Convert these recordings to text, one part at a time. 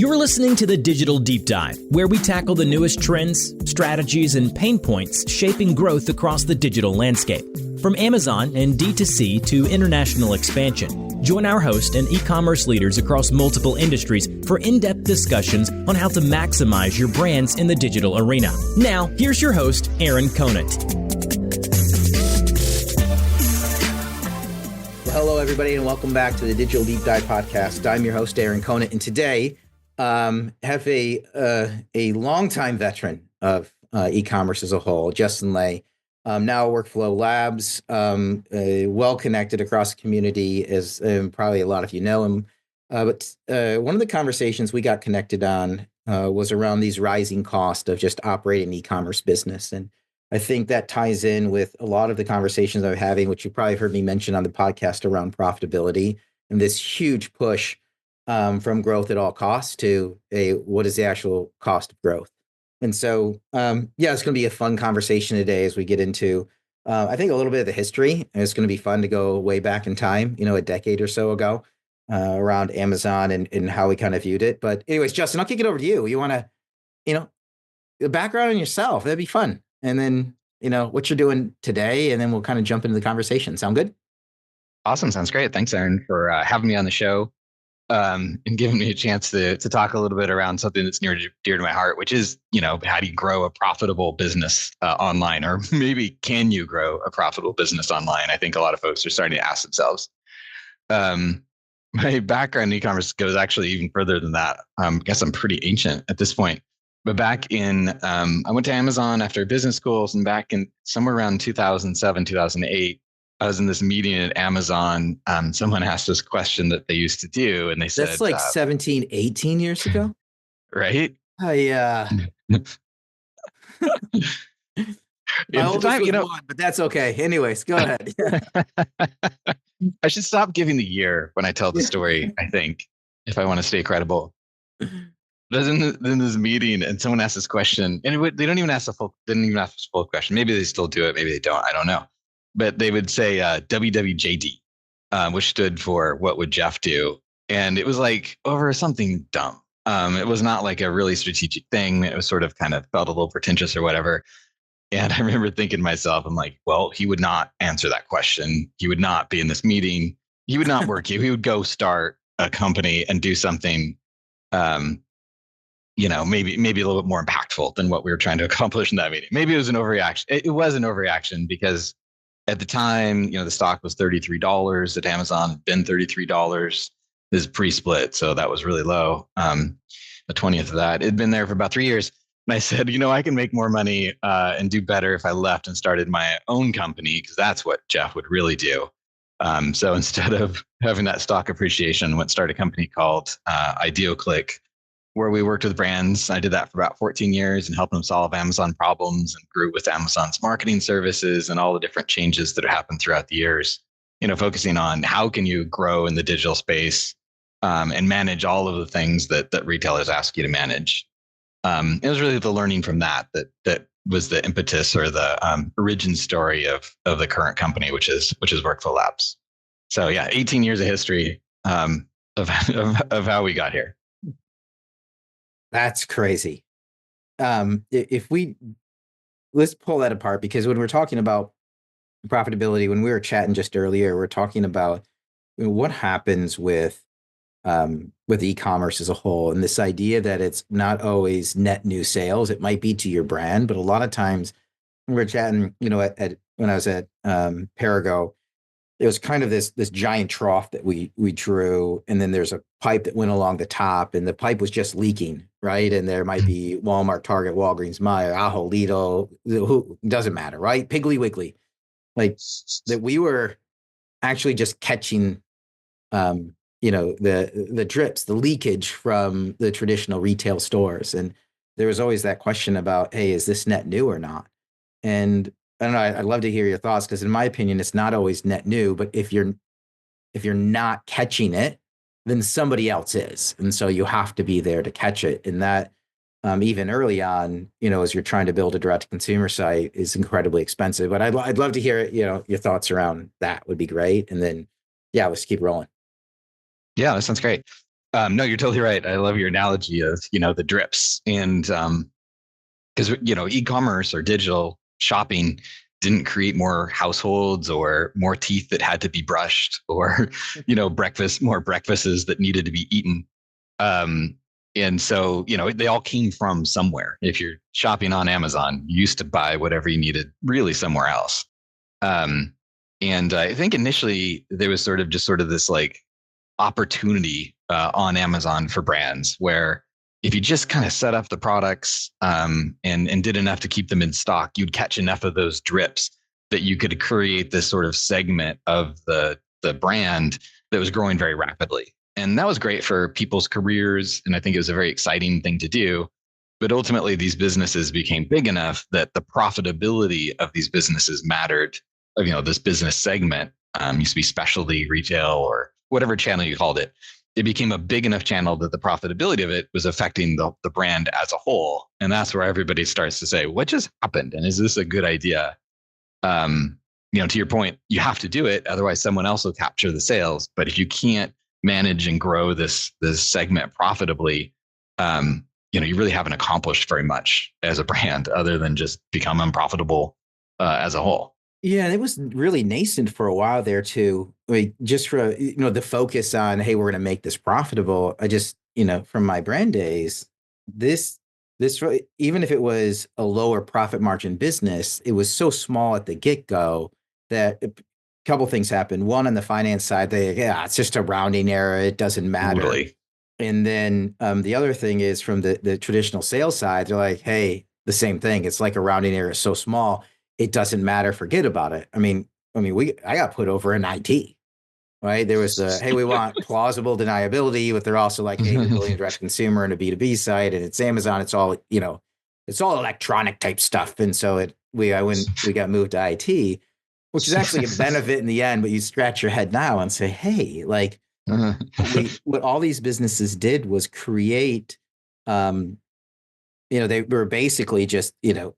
You're listening to the Digital Deep Dive, where we tackle the newest trends, strategies, and pain points shaping growth across the digital landscape. From Amazon and D2C to international expansion, join our host and e-commerce leaders across multiple industries for in-depth discussions on how to maximize your brands in the digital arena. Now, here's your host, Aaron Conant. Well, hello, everybody, and welcome back to the Digital Deep Dive podcast. I'm your host, Aaron Conant, and today have a longtime veteran of e-commerce as a whole, Justin Leigh, now Workflow Labs, well connected across the community, as probably a lot of you know him. But one of the conversations we got connected on was around these rising costs of just operating an e-commerce business. And I think that ties in with a lot of the conversations I'm having, which you probably heard me mention on the podcast around profitability and this huge push from growth at all costs to what is the actual cost of growth. And so, it's going to be a fun conversation today as we get into, I think, a little bit of the history. And it's going to be fun to go way back in time, a decade or so ago, around Amazon and how we kind of viewed it. But anyways, Justin, I'll kick it over to you. You want to, the background on yourself, that'd be fun. And then, what you're doing today, and then we'll kind of jump into the conversation. Sound good? Awesome. Sounds great. Thanks, Aaron, for having me on the show. And giving me a chance to talk a little bit around something that's near dear to my heart, which is, how do you grow a profitable business online? Or maybe can you grow a profitable business online? I think a lot of folks are starting to ask themselves. My background in e-commerce goes actually even further than that. I guess I'm pretty ancient at this point. But back in, I went to Amazon after business schools, and back in somewhere around 2007, 2008, I was in this meeting at Amazon. Someone asked this question that they used to do, and they said, that's like 17, 18 years ago. Right? My oldest was one, but that's okay. Anyways, go ahead. I should stop giving the year when I tell the story, I think, if I want to stay credible. I was in this meeting, and someone asked this question, and they didn't even ask the full question. Maybe they still do it. Maybe they don't. I don't know. But they would say WWJD, which stood for what would Jeff do? And it was like over something dumb. It was not like a really strategic thing. It was sort of kind of felt a little pretentious or whatever. And I remember thinking to myself, I'm like, well, he would not answer that question. He would not be in this meeting. He would not work here. He would go start a company and do something, maybe a little bit more impactful than what we were trying to accomplish in that meeting. Maybe it was an overreaction. It was an overreaction because at the time, the stock was $33 at Amazon, had been $33. This is pre-split, so that was really low. A 20th of that. It had been there for about 3 years. And I said, I can make more money and do better if I left and started my own company, because that's what Jeff would really do. So instead of having that stock appreciation, I went and started a company called IdeoClick, where we worked with brands. I did that for about 14 years and helped them solve Amazon problems, and grew with Amazon's marketing services and all the different changes that have happened throughout the years, focusing on how can you grow in the digital space and manage all of the things that retailers ask you to manage. It was really the learning from that was the impetus or the origin story of the current company, which is Workflow Labs. So 18 years of history of how we got here. That's crazy. Let's pull that apart, because when we're talking about profitability, when we were chatting just earlier, we're talking about what happens with e-commerce as a whole, and this idea that it's not always net new sales. It might be to your brand, but a lot of times when we're chatting, when I was at Perigo, it was kind of this giant trough that we drew, and then there's a pipe that went along the top, and the pipe was just leaking, right? And there might be Walmart, Target, Walgreens, Meijer, Ahold, Lidl, who doesn't matter, right? Piggly Wiggly, like that. We were actually just catching, the drips, the leakage from the traditional retail stores, and there was always that question about, hey, is this net new or not? And I don't know. I'd love to hear your thoughts, because in my opinion, it's not always net new. But if you're not catching it, then somebody else is, and so you have to be there to catch it. And that, even early on, as you're trying to build a direct-to-consumer site, is incredibly expensive. But I'd love to hear your thoughts around that. Would be great. And then let's keep rolling. Yeah, that sounds great. No, you're totally right. I love your analogy of, the drips. And because, e-commerce or digital shopping didn't create more households or more teeth that had to be brushed or, more breakfasts that needed to be eaten. Um, and so, they all came from somewhere. If you're shopping on Amazon, you used to buy whatever you needed really somewhere else. Um, and I think initially there was sort of this like opportunity on Amazon for brands where if you just kind of set up the products and did enough to keep them in stock, you'd catch enough of those drips that you could create this sort of segment of the brand that was growing very rapidly. And that was great for people's careers. And I think it was a very exciting thing to do. But ultimately, these businesses became big enough that the profitability of these businesses mattered. This business segment used to be specialty retail or whatever channel you called it. It became a big enough channel that the profitability of it was affecting the brand as a whole. And that's where everybody starts to say, what just happened? And is this a good idea? To your point, you have to do it. Otherwise, someone else will capture the sales. But if you can't manage and grow this segment profitably, you really haven't accomplished very much as a brand other than just become unprofitable as a whole. Yeah, and it was really nascent for a while there too. I mean, just for the focus on, hey, we're going to make this profitable. I just, from my brand days, this even if it was a lower profit margin business, it was so small at the get-go that a couple things happened. One, on the finance side, it's just a rounding error. It doesn't matter. Totally. And then the other thing is from the traditional sales side, they're like, hey, the same thing. It's like a rounding error is so small, it doesn't matter. Forget about it. I mean, I got put over in IT, right? There was hey, we want plausible deniability, but they're also like, hey, we're building a direct consumer and a B2B site, and it's Amazon. It's all, it's all electronic type stuff. And so we got moved to IT, which is actually a benefit in the end. But you scratch your head now and say, hey, like what all these businesses did was create, they were basically just,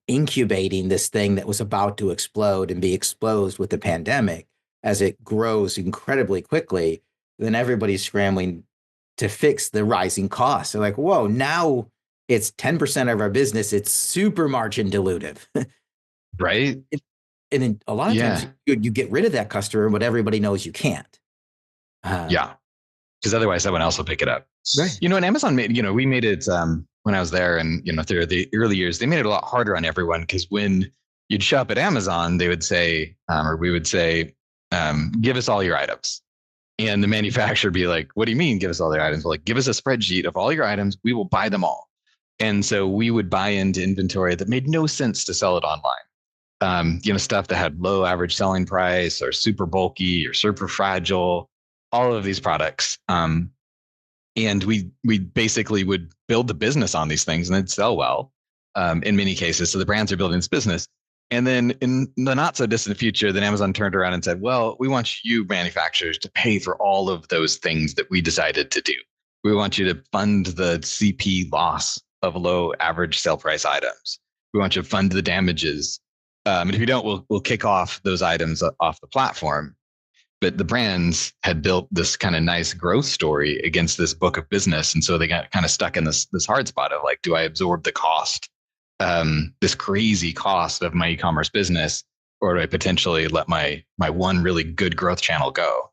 incubating this thing that was about to explode and be exposed with the pandemic as it grows incredibly quickly. Then everybody's scrambling to fix the rising costs. They're like, whoa, now it's 10% of our business. It's super margin dilutive. Right. And then a lot of times you get rid of that customer, but everybody knows you can't. Yeah. Because otherwise someone else will pick it up. Right. And Amazon made, we made it when I was there and, through the early years, they made it a lot harder on everyone because when you'd shop at Amazon, they would say, or we would say, give us all your items. And the manufacturer would be like, what do you mean give us all their items? Well, like, give us a spreadsheet of all your items. We will buy them all. And so we would buy into inventory that made no sense to sell it online. Stuff that had low average selling price or super bulky or super fragile, all of these products. And we basically would build the business on these things and it'd sell well in many cases. So the brands are building this business. And then in the not so distant future, then Amazon turned around and said, well, we want you manufacturers to pay for all of those things that we decided to do. We want you to fund the CP loss of low average sale price items. We want you to fund the damages. And if you don't, we'll kick off those items off the platform. But the brands had built this kind of nice growth story against this book of business. And so they got kind of stuck in this hard spot of like, do I absorb the cost, this crazy cost of my e-commerce business, or do I potentially let my one really good growth channel go?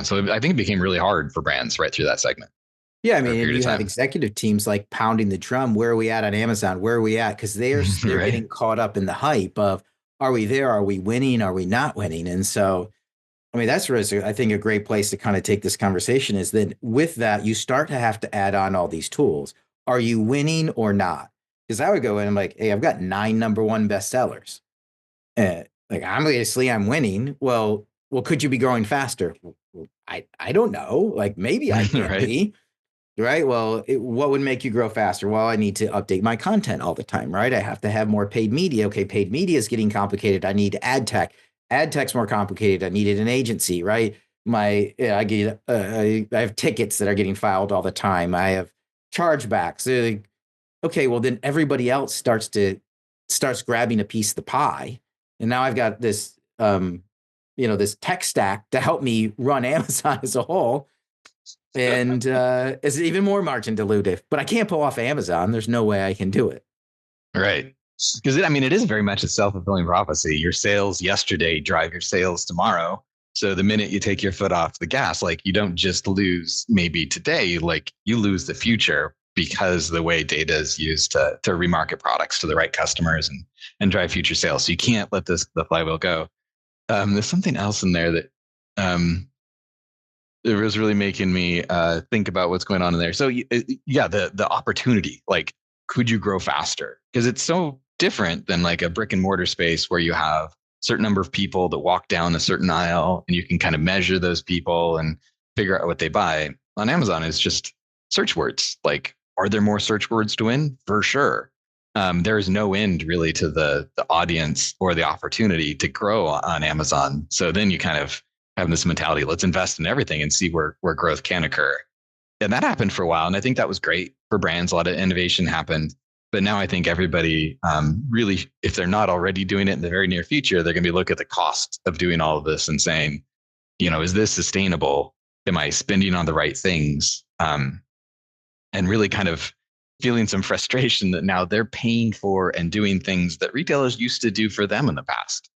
So I think it became really hard for brands right through that segment. Yeah, I mean, and you have executive teams like pounding the drum. Where are we at on Amazon? Where are we at? Because they're right. Getting caught up in the hype of, are we there? Are we winning? Are we not winning? And so, I mean, that's really, I think, a great place to kind of take this conversation is that with that, you start to have to add on all these tools. Are you winning or not? Because I would go in and I'm like, hey, I've got 9 number 1 bestsellers. Like, obviously I'm winning. Well, could you be growing faster? Well, I don't know. Like, maybe I can be. Right. Well, what would make you grow faster? Well, I need to update my content all the time, right? I have to have more paid media. Okay, paid media is getting complicated. I need ad tech. Ad tech's more complicated. I needed an agency, right? I have tickets that are getting filed all the time. I have chargebacks. Okay, well then everybody else starts grabbing a piece of the pie, and now I've got this, this tech stack to help me run Amazon as a whole. And it's even more margin dilutive. But I can't pull off Amazon. There's no way I can do it. Right. Because it is very much a self-fulfilling prophecy. Your sales yesterday drive your sales tomorrow. So the minute you take your foot off the gas, like you don't just lose maybe today, like you lose the future because the way data is used to remarket products to the right customers and drive future sales. So you can't let the flywheel go. There's something else in there that it was really making me think about what's going on in there. So yeah, the opportunity, like, could you grow faster? Because it's so different than like a brick and mortar space where you have a certain number of people that walk down a certain aisle and you can kind of measure those people and figure out what they buy. On Amazon, it's just search words. Like, are there more search words to win? For sure. There is no end really to the audience or the opportunity to grow on Amazon. So then you kind of have this mentality, let's invest in everything and see where growth can occur. And that happened for a while. And I think that was great for brands. A lot of innovation happened. But now I think everybody really, if they're not already doing it in the very near future, they're going to be looking at the cost of doing all of this and saying, is this sustainable? Am I spending on the right things? And really kind of feeling some frustration that now they're paying for and doing things that retailers used to do for them in the past.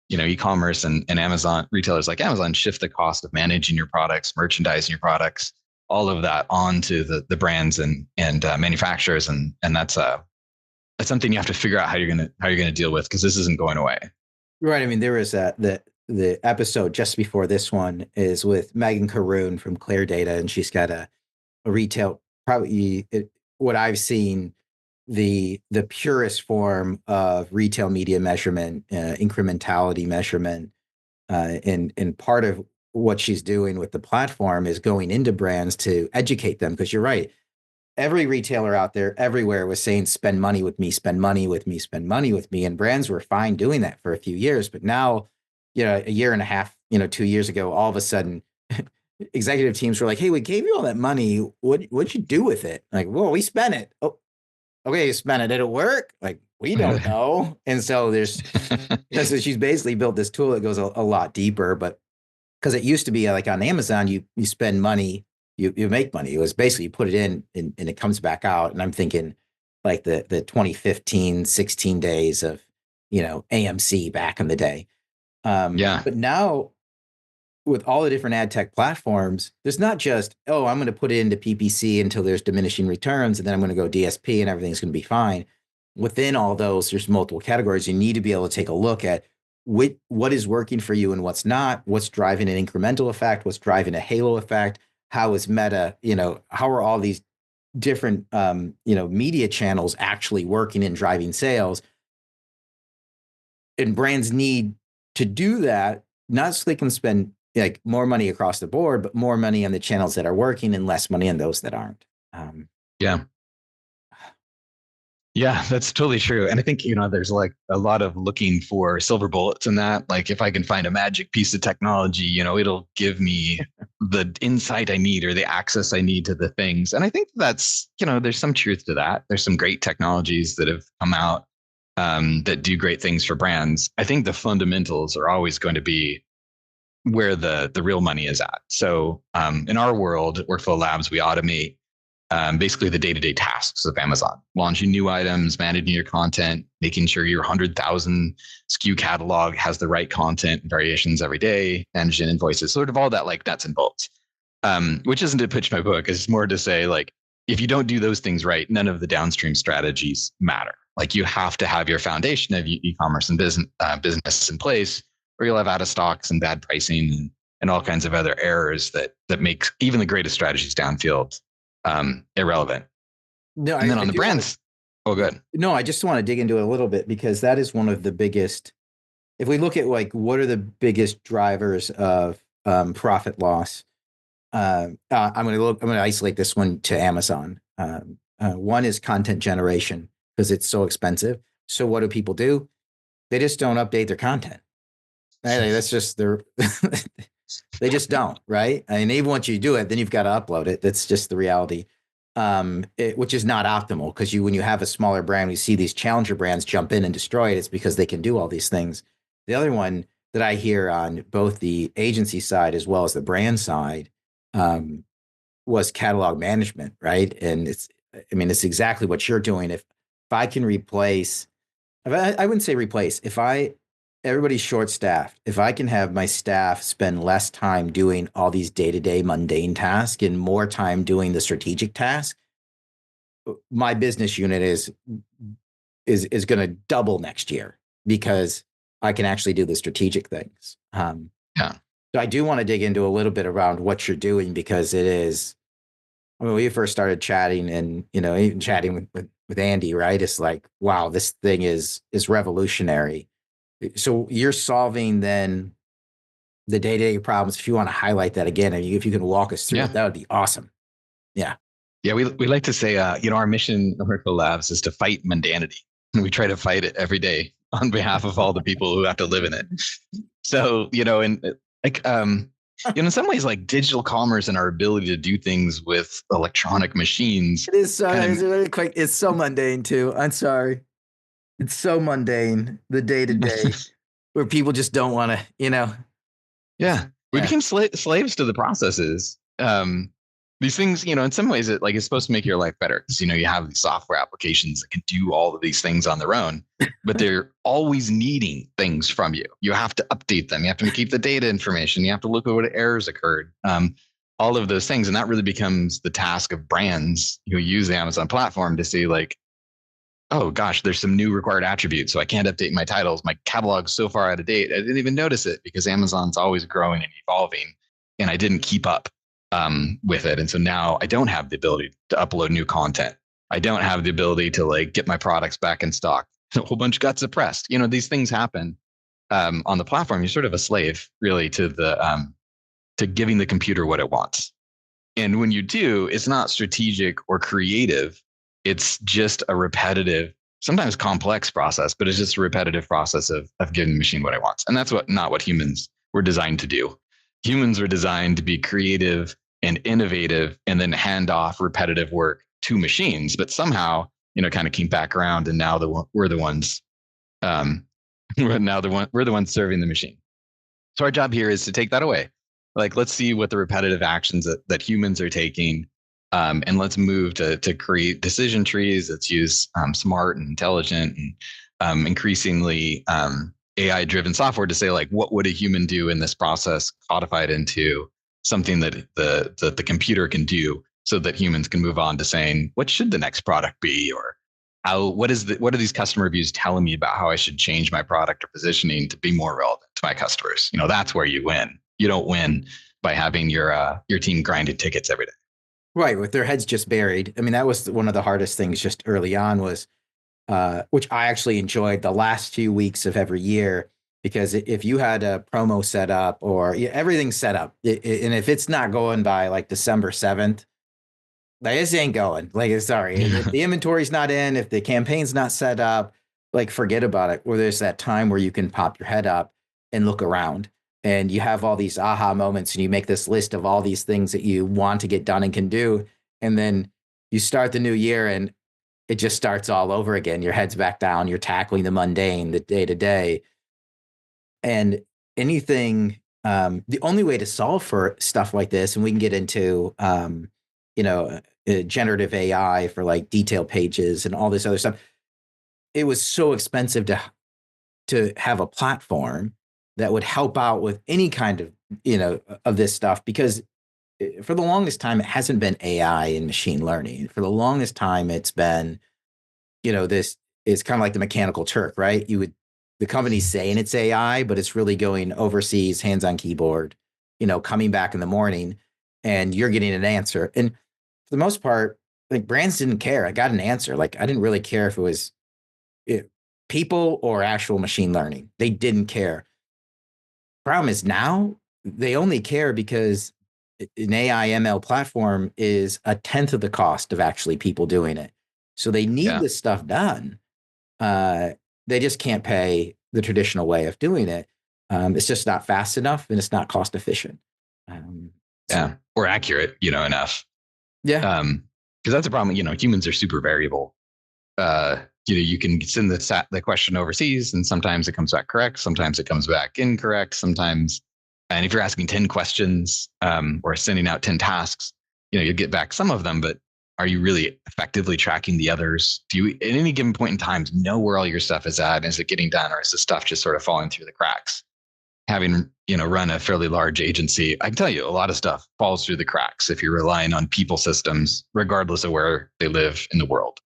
E-commerce and Amazon, retailers like Amazon shift the cost of managing your products, merchandising your products, all of that onto the brands and manufacturers. And that's something you have to figure out how you're going to deal with, because this isn't going away. Right. I mean, there was the episode just before this one is with Megan Caroon from Clear Data, and she's got a retail, what I've seen, the purest form of retail media measurement, incrementality measurement, and part of what she's doing with the platform is going into brands to educate them. Because you're right, every retailer out there everywhere was saying, spend money with me, spend money with me, spend money with me. And brands were fine doing that for a few years. But now, a year and a half, 2 years ago, all of a sudden, executive teams were like, hey, we gave you all that money. What'd you do with it? Like, well, we spent it. Oh, okay, you spent it. Did it work? Like, we don't know. And so so she's basically built this tool that goes a lot deeper. But because it used to be like on Amazon, you spend money, you make money. It was basically you put it in and it comes back out. And I'm thinking like the 2015, 16 days of, AMC back in the day. But now with all the different ad tech platforms, there's not just, I'm going to put it into PPC until there's diminishing returns, and then I'm going to go DSP and everything's going to be fine. Within all those, there's multiple categories. You need to be able to take a look at what is working for you and what's not, what's driving an incremental effect, what's driving a halo effect, how is meta, how are all these different, media channels actually working and driving sales. And brands need to do that, not so they can spend like more money across the board, but more money on the channels that are working and less money on those that aren't. Yeah, that's totally true. And I think, there's like a lot of looking for silver bullets in that. Like if I can find a magic piece of technology, it'll give me the insight I need or the access I need to the things. And I think that's, there's some truth to that. There's some great technologies that have come out that do great things for brands. I think the fundamentals are always going to be where the real money is at. So in our world at Workflow Labs, we automate basically the day-to-day tasks of Amazon, launching new items, managing your content, making sure your 100,000 SKU catalog has the right content and variations every day, managing invoices, sort of all that like nuts and bolts, which isn't to pitch my book. It's more to say, like, if you don't do those things right, none of the downstream strategies matter. Like you have to have your foundation of e-commerce and business in place, or you'll have out of stocks and bad pricing and all kinds of other errors that make even the greatest strategies downfield irrelevant. No, and then on the brands, good. No, I just want to dig into it a little bit, because that is one of the biggest. If we look at like what are the biggest drivers of profit loss, I'm going to isolate this one to Amazon. One is content generation, because it's so expensive. So what do people do? They just don't update their content. Right? That's just they just don't, right? I mean, even once you do it, then you've got to upload it. That's just the reality, which is not optimal, because when you have a smaller brand, we see these challenger brands jump in and destroy it. It's because they can do all these things. The other one that I hear on both the agency side as well as the brand side was catalog management, right? And it's exactly what you're doing. If I can replace, I wouldn't say replace, everybody's short staffed. If I can have my staff spend less time doing all these day-to-day mundane tasks and more time doing the strategic tasks, my business unit is going to double next year because I can actually do the strategic things. Yeah. So I do want to dig into a little bit around what you're doing because it is, when we first started chatting and, even chatting with Andy, right? It's like, wow, this thing is revolutionary. So you're solving then the day-to-day problems. If you want to highlight that again, and if you can walk us through it, that would be awesome. Yeah. Yeah. We like to say, our mission at Oracle Labs is to fight mundanity. And we try to fight it every day on behalf of all the people who have to live in it. So, in some ways, like digital commerce and our ability to do things with electronic machines. It is so, it's really quick. It's so mundane too. I'm sorry. It's so mundane, the day-to-day where people just don't want to, Yeah. We became slaves to the processes. These things, in some ways it's supposed to make your life better because, you have these software applications that can do all of these things on their own, but they're always needing things from you. You have to update them. You have to keep the data information. You have to look at what errors occurred, all of those things. And that really becomes the task of brands who use the Amazon platform to say like, oh gosh, there's some new required attributes. So I can't update my titles. My catalog's so far out of date. I didn't even notice it because Amazon's always growing and evolving and I didn't keep up with it. And so now I don't have the ability to upload new content. I don't have the ability to get my products back in stock. A whole bunch got suppressed. These things happen on the platform. You're sort of a slave really to to giving the computer what it wants. And when you do, it's not strategic or creative. It's just a repetitive, sometimes complex process, but it's just a repetitive process of giving the machine what it wants. And that's not what humans were designed to do. Humans were designed to be creative and innovative and then hand off repetitive work to machines, but somehow, kind of came back around. And now we're the ones, we're the ones serving the machine. So our job here is to take that away. Let's see what the repetitive actions that humans are taking. And let's move to create decision trees. Let's use smart and intelligent and increasingly AI-driven software to say what would a human do in this process, codified into something that the computer can do, so that humans can move on to saying what should the next product be, or what are these customer reviews telling me about how I should change my product or positioning to be more relevant to my customers. That's where you win. You don't win by having your team grinding tickets every day. Right, with their heads just buried. I mean, that was one of the hardest things just early on was, which I actually enjoyed the last few weeks of every year, because if you had a promo set up or everything's set up, and if it's not going by December 7th, this ain't going. Sorry, if the inventory's not in, if the campaign's not set up, forget about it. Or there's that time where you can pop your head up and look around. And you have all these aha moments and you make this list of all these things that you want to get done and can do. And then you start the new year and it just starts all over again. Your head's back down. You're tackling the mundane, the day to day. And anything, the only way to solve for stuff like this, and we can get into, generative AI for detail pages and all this other stuff. It was so expensive to have a platform that would help out with any kind of, of this stuff, because for the longest time, it hasn't been AI and machine learning. For the longest time, it's been, this is kind of like the Mechanical Turk, right? The company's saying it's AI, but it's really going overseas, hands on keyboard, coming back in the morning and you're getting an answer. And for the most part, brands didn't care. I got an answer. I didn't really care if it was people or actual machine learning. They didn't care. Problem is now they only care because an AI ML platform is 1/10 of the cost of actually people doing it. So they need this stuff done. They just can't pay the traditional way of doing it. It's just not fast enough and it's not cost efficient. Or accurate, enough. Yeah. Because that's a problem. Humans are super variable. You can send the question overseas and sometimes it comes back correct. Sometimes it comes back incorrect. Sometimes, and if you're asking 10 questions or sending out 10 tasks, you get back some of them, but are you really effectively tracking the others? Do you, at any given point in time, know where all your stuff is at? Is it getting done, or is the stuff just sort of falling through the cracks? Having, run a fairly large agency, I can tell you a lot of stuff falls through the cracks if you're relying on people systems, regardless of where they live in the world.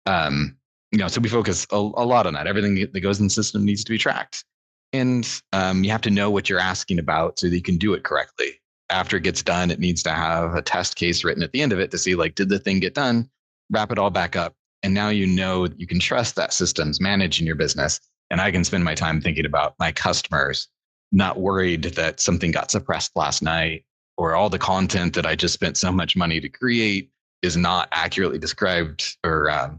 So we focus a lot on that. Everything that goes in the system needs to be tracked. And you have to know what you're asking about so that you can do it correctly. After it gets done, it needs to have a test case written at the end of it to see, like, did the thing get done? Wrap it all back up. And now you can trust that system's managing your business. And I can spend my time thinking about my customers, not worried that something got suppressed last night, or all the content that I just spent so much money to create is not accurately described or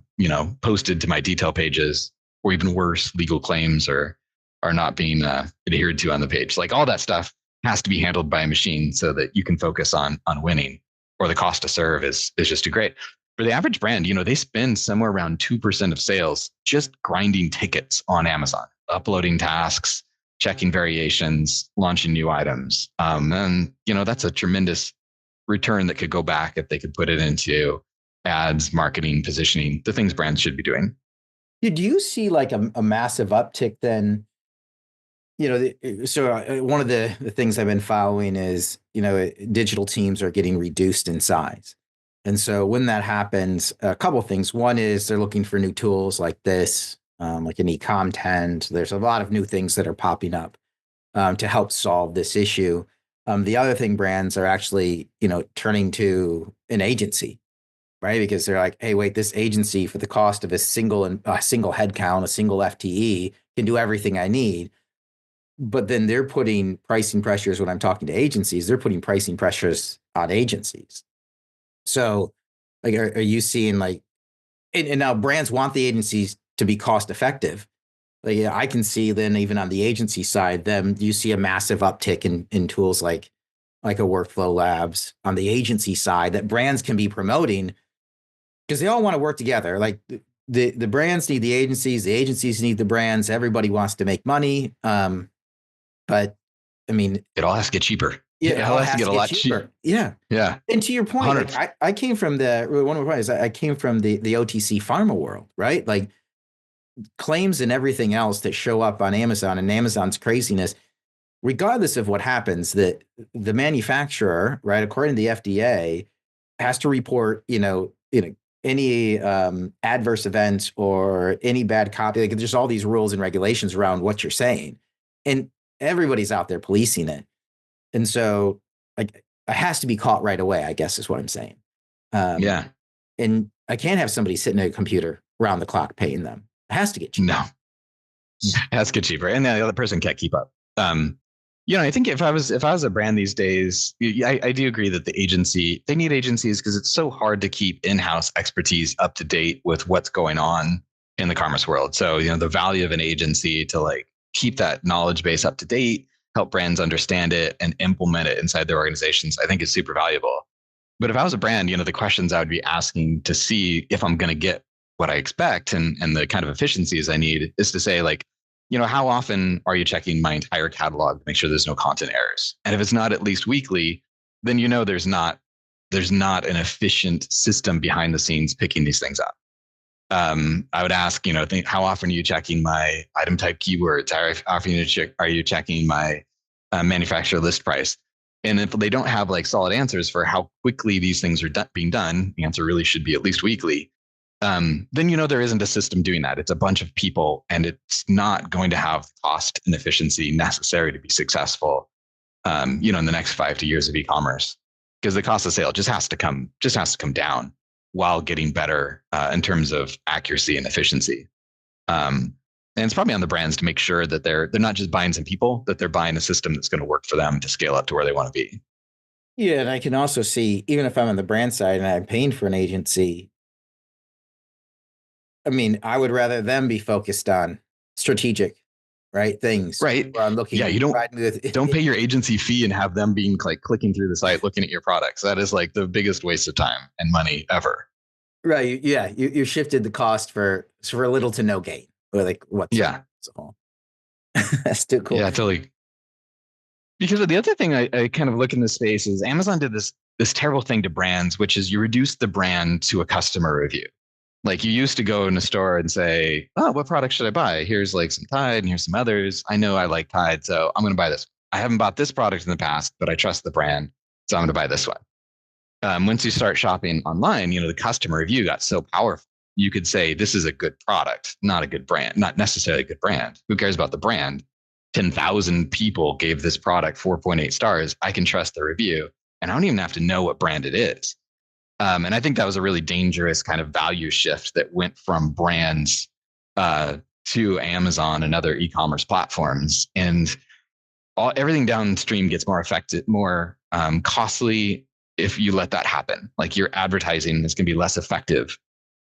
posted to my detail pages, or even worse, legal claims are not being adhered to on the page. Like, all that stuff has to be handled by a machine so that you can focus on winning, or the cost to serve is just too great. For the average brand, they spend somewhere around 2% of sales just grinding tickets on Amazon, uploading tasks, checking variations, launching new items. And that's a tremendous return that could go back if they could put it into ads, marketing, positioning, the things brands should be doing. Do you see like a massive uptick then? So one of the things I've been following is, digital teams are getting reduced in size. And so when that happens, a couple of things. One is they're looking for new tools like this, like an e-content. There's a lot of new things that are popping up to help solve this issue. The other thing, brands are actually, turning to an agency, right? Because they're like, hey, wait, this agency for the cost of a single headcount, a single FTE can do everything I need. But then they're putting pricing pressures. When I'm talking to agencies, they're putting pricing pressures on agencies. So, like, are you seeing like, and now brands want the agencies to be cost effective. Like, I can see then even on the agency side, you see a massive uptick in tools like a Workflow Labs on the agency side that brands can be promoting, because they all want to work together. Like, the brands need the agencies need the brands. Everybody wants to make money. But I mean, it all has to get cheaper. Yeah, it all has to get a lot cheaper. Yeah. Yeah. And to your point, like, I came from one of the points, I came from the OTC pharma world, right? Like, claims and everything else that show up on Amazon and Amazon's craziness, regardless of what happens, the manufacturer, right, according to the FDA, has to report, any adverse events or any bad copy. Like, there's all these rules and regulations around what you're saying, and everybody's out there policing it. And so, like, it has to be caught right away, I guess is what I'm saying. Yeah. And I can't have somebody sitting at a computer around the clock paying them. It has to get cheaper. No, it has to get cheaper. And the other person can't keep up. I think if I was a brand these days, I do agree that they need agencies because it's so hard to keep in-house expertise up to date with what's going on in the commerce world. So, the value of an agency to, like, keep that knowledge base up to date, help brands understand it and implement it inside their organizations, I think is super valuable. But if I was a brand, the questions I would be asking to see if I'm going to get what I expect and the kind of efficiencies I need is to say, like, how often are you checking my entire catalog to make sure there's no content errors? And if it's not at least weekly, then there's not an efficient system behind the scenes picking these things up. I would ask, how often are you checking my item type keywords? How often are you checking my manufacturer list price? And if they don't have, like, solid answers for how quickly these things are being done, the answer really should be at least weekly. Then there isn't a system doing that. It's a bunch of people, and it's not going to have cost and efficiency necessary to be successful. In the next 5 years of e-commerce, because the cost of sale just has to come down while getting better in terms of accuracy and efficiency. And it's probably on the brands to make sure that they're not just buying some people, that they're buying a system that's going to work for them to scale up to where they want to be. Yeah, and I can also see, even if I'm on the brand side and I'm paying for an agency, I mean, I would rather them be focused on strategic, right, things. Right. Where I'm looking. Yeah, you don't pay your agency fee and have them being, like, clicking through the site, looking at your products. That is, like, the biggest waste of time and money ever. Right. Yeah. You shifted the cost for little to no gain. Or, like, what's that's too cool. Yeah, totally. Because the other thing I kind of look in this space is Amazon did this this terrible thing to brands, which is you reduce the brand to a customer review. Like you used to go in a store and say, oh, what product should I buy? Here's like some Tide and here's some others. I know I like Tide, so I'm going to buy this. I haven't bought this product in the past, but I trust the brand, so I'm going to buy this one. Once you start shopping online, the customer review got so powerful. You could say, this is a good product, not a good brand, not necessarily a good brand. Who cares about the brand? 10,000 people gave this product 4.8 stars. I can trust the review, and I don't even have to know what brand it is. And I think that was a really dangerous kind of value shift that went from brands to Amazon and other e-commerce platforms. And everything downstream gets more effective, more costly if you let that happen. Like your advertising is going to be less effective.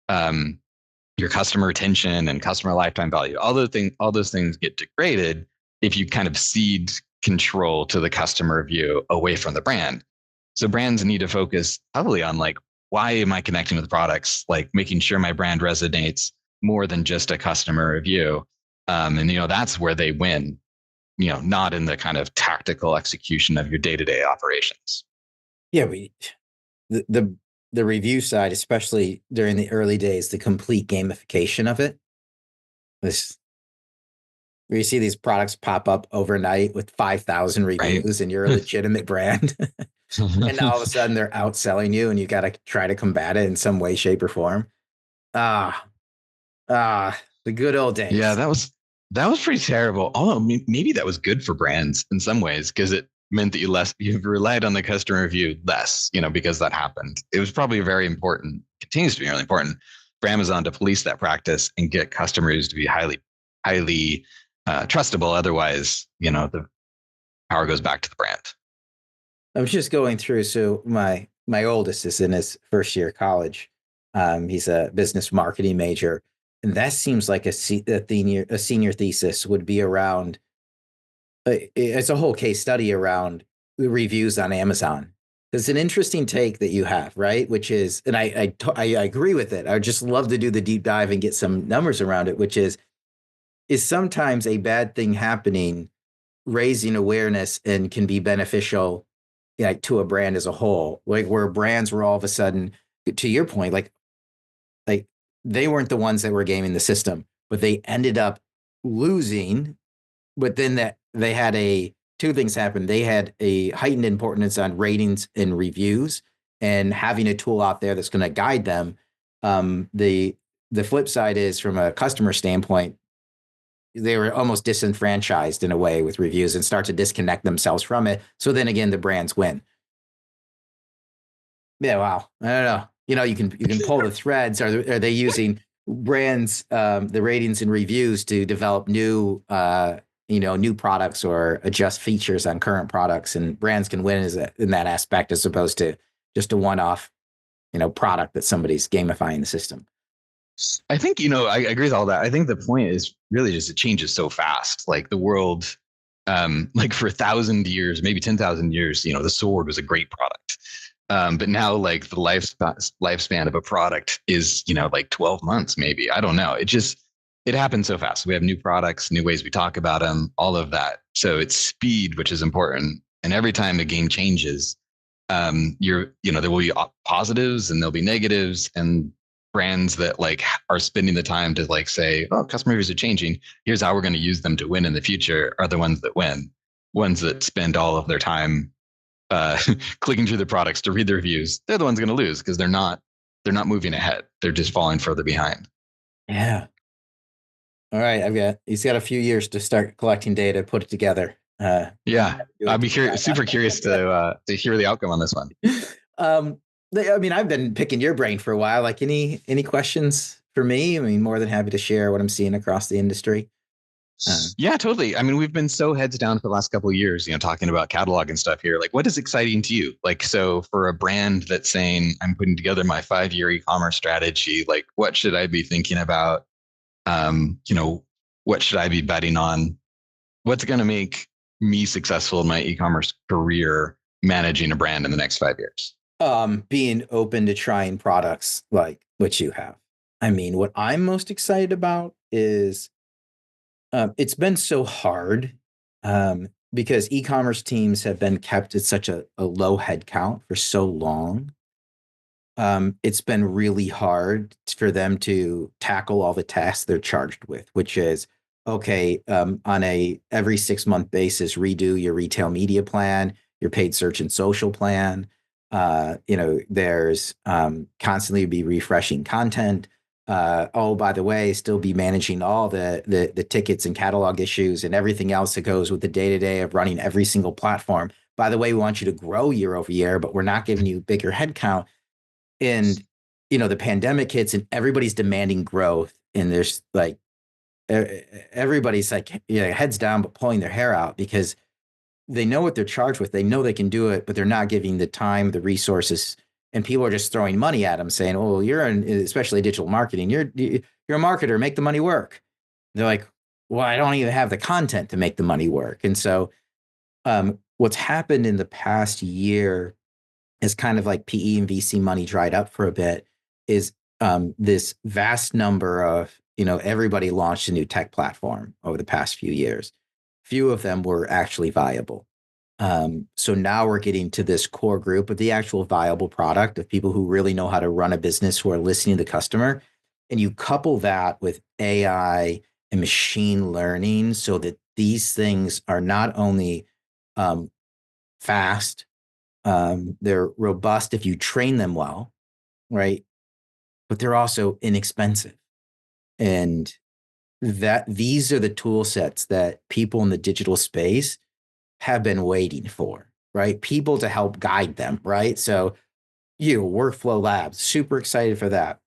Your customer retention and customer lifetime value, all those things get degraded if you kind of cede control to the customer review away from the brand. So brands need to focus heavily on like, why am I connecting with products? Like making sure my brand resonates more than just a customer review. And that's where they win, not in the kind of tactical execution of your day-to-day operations. Yeah, the review side, especially during the early days, the complete gamification of it. Where you see these products pop up overnight with 5,000 reviews, right? And you're a legitimate brand. And all of a sudden they're outselling you and you got to try to combat it in some way, shape, or form. The good old days. Yeah, that was pretty terrible. Although maybe that was good for brands in some ways, because it meant that you've relied on the customer review less, because that happened. It was probably very important, continues to be really important for Amazon to police that practice and get customers to be highly trustable. Otherwise, the power goes back to the brand. I was just going through. So my oldest is in his first year of college. He's a business marketing major, and that seems like a senior thesis would be around. It's a whole case study around the reviews on Amazon. It's an interesting take that you have, right? Which is, and I agree with it. I would just love to do the deep dive and get some numbers around it. Which is sometimes a bad thing happening, raising awareness, and can be beneficial, to a brand as a whole. Like where brands were all of a sudden, to your point, like they weren't the ones that were gaming the system, but they ended up losing. But then that they had two things happen. They had a heightened importance on ratings and reviews, and having a tool out there that's going to guide them. The flip side is, from a customer standpoint, they were almost disenfranchised in a way with reviews and start to disconnect themselves from it. So then again, the brands win. Yeah, wow. I don't know. You can pull the threads. Are they using brands, the ratings and reviews, to develop new products or adjust features on current products? And brands can win in that aspect, as opposed to just a one-off, product that somebody's gamifying the system. I think, I agree with all that. I think the point is really just it changes so fast. Like the world, like for 1,000 years, maybe 10,000 years, the sword was a great product. But now like the lifespan of a product is, like 12 months, maybe. I don't know. It happens so fast. We have new products, new ways we talk about them, all of that. So it's speed, which is important. And every time the game changes, there will be positives and there'll be negatives, and brands that like are spending the time to like say, oh, customer reviews are changing. Here's how we're going to use them to win in the future are the ones that win. Ones that spend all of their time clicking through the products to read the reviews. They're the ones going to lose because they're not moving ahead. They're just falling further behind. Yeah. All right. He's got a few years to start collecting data, put it together. Yeah. I'd be super curious to hear the outcome on this one. I've been picking your brain for a while. Like any questions for me? More than happy to share what I'm seeing across the industry. Yeah, totally. We've been so heads down for the last couple of years, talking about catalog and stuff here. Like, what is exciting to you? Like, so for a brand that's saying, I'm putting together my 5-year e-commerce strategy, like, what should I be thinking about? What should I be betting on? What's going to make me successful in my e-commerce career managing a brand in the next 5 years? Being open to trying products like what you have. What I'm most excited about is it's been so hard because e-commerce teams have been kept at such a low head count for so long, it's been really hard for them to tackle all the tasks they're charged with, which is, okay, on a every 6-month basis, redo your retail media plan, your paid search and social plan. There's constantly be refreshing content. Oh, by the way, still be managing all the tickets and catalog issues and everything else that goes with the day-to-day of running every single platform. By the way, we want you to grow year over year, but we're not giving you bigger headcount. And, the pandemic hits and everybody's demanding growth. And there's like, everybody's like, heads down, but pulling their hair out because they know what they're charged with. They know they can do it, but they're not giving the time, the resources, and people are just throwing money at them saying, oh, especially digital marketing. You're a marketer, make the money work. They're like, well, I don't even have the content to make the money work. And so what's happened in the past year is kind of like PE and VC money dried up for a bit, is this vast number of, everybody launched a new tech platform over the past few years. Few of them were actually viable. So now we're getting to this core group of the actual viable product of people who really know how to run a business, who are listening to the customer. And you couple that with AI and machine learning so that these things are not only fast, they're robust if you train them well, right? But they're also inexpensive. And that these are the tool sets that people in the digital space have been waiting for, right? People to help guide them, right? So Workflow Labs, super excited for that.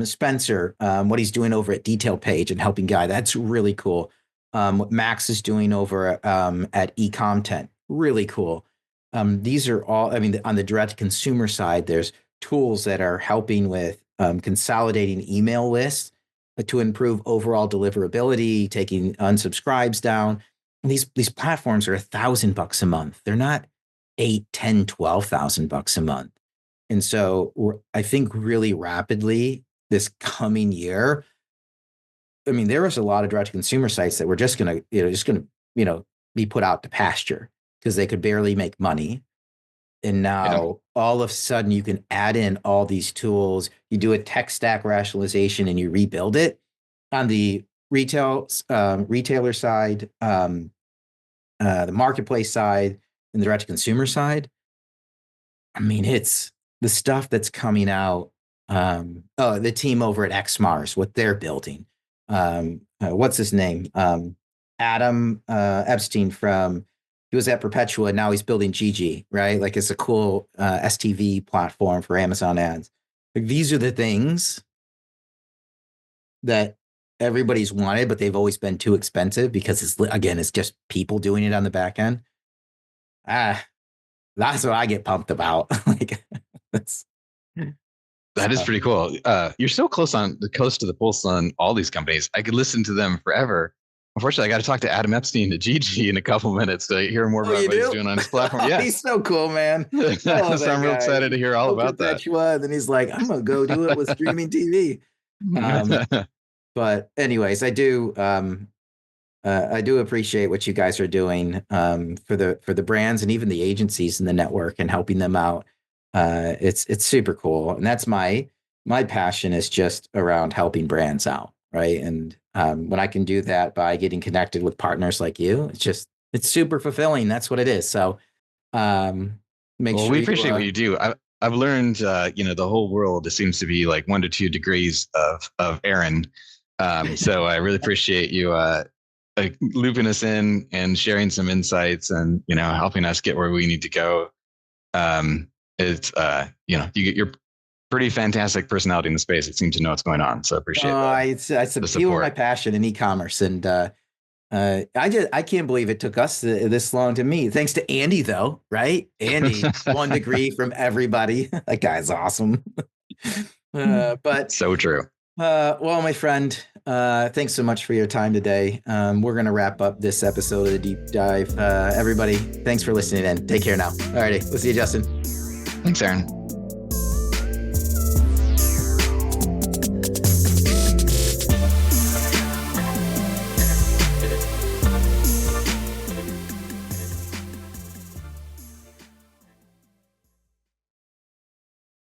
Spencer, what he's doing over at Detail Page and helping guide, that's really cool. What Max is doing over at eContent, really cool. These are all, on the direct consumer side, there's tools that are helping with consolidating email lists to improve overall deliverability, taking unsubscribes down. These platforms are $1,000 a month. They're not $8,000, $10,000, $12,000 a month. And so I think really rapidly this coming year, there was a lot of direct consumer sites that were just going to, be put out to pasture because they could barely make money. And now all of a sudden you can add in all these tools, you do a tech stack rationalization and you rebuild it. On the retailer side, the marketplace side, and the direct consumer side, it's the stuff that's coming out. The team over at XMars, what they're building. What's his name? Adam Epstein he was at Perpetua, and now he's building Gigi, right? Like it's a cool STV platform for Amazon ads. Like these are the things that everybody's wanted, but they've always been too expensive because it's just people doing it on the back end. That's what I get pumped about. That is pretty cool. You're so close on the coast of the pulse on all these companies. I could listen to them forever. Unfortunately, I got to talk to Adam Epstein at Gigi in a couple minutes to hear more about what he's doing on his platform. Yeah, he's so cool, man. So I'm real excited to hear all about that. And he's like, I'm gonna go do it with streaming TV. But anyways, I do appreciate what you guys are doing for the brands and even the agencies in the network and helping them out. It's super cool, and that's my passion is just around helping brands out, right? And when I can do that by getting connected with partners like you, it's super fulfilling. That's what it is. So we appreciate what you do. I've learned, the whole world seems to be like 1 to 2 degrees of Aaron. So I really appreciate you looping us in and sharing some insights and, helping us get where we need to go. It's, you get your pretty fantastic personality in the space. It seems to know what's going on. So appreciate it's the fuel of my passion in e-commerce. And I can't believe it took us this long to meet. Thanks to Andy, though, right? Andy, 1 degree from everybody. That guy's awesome. But so true. Well, my friend, thanks so much for your time today. We're going to wrap up this episode of the Deep Dive. Everybody, thanks for listening in. Take care now. All righty. We'll see you, Justin. Thanks, Aaron.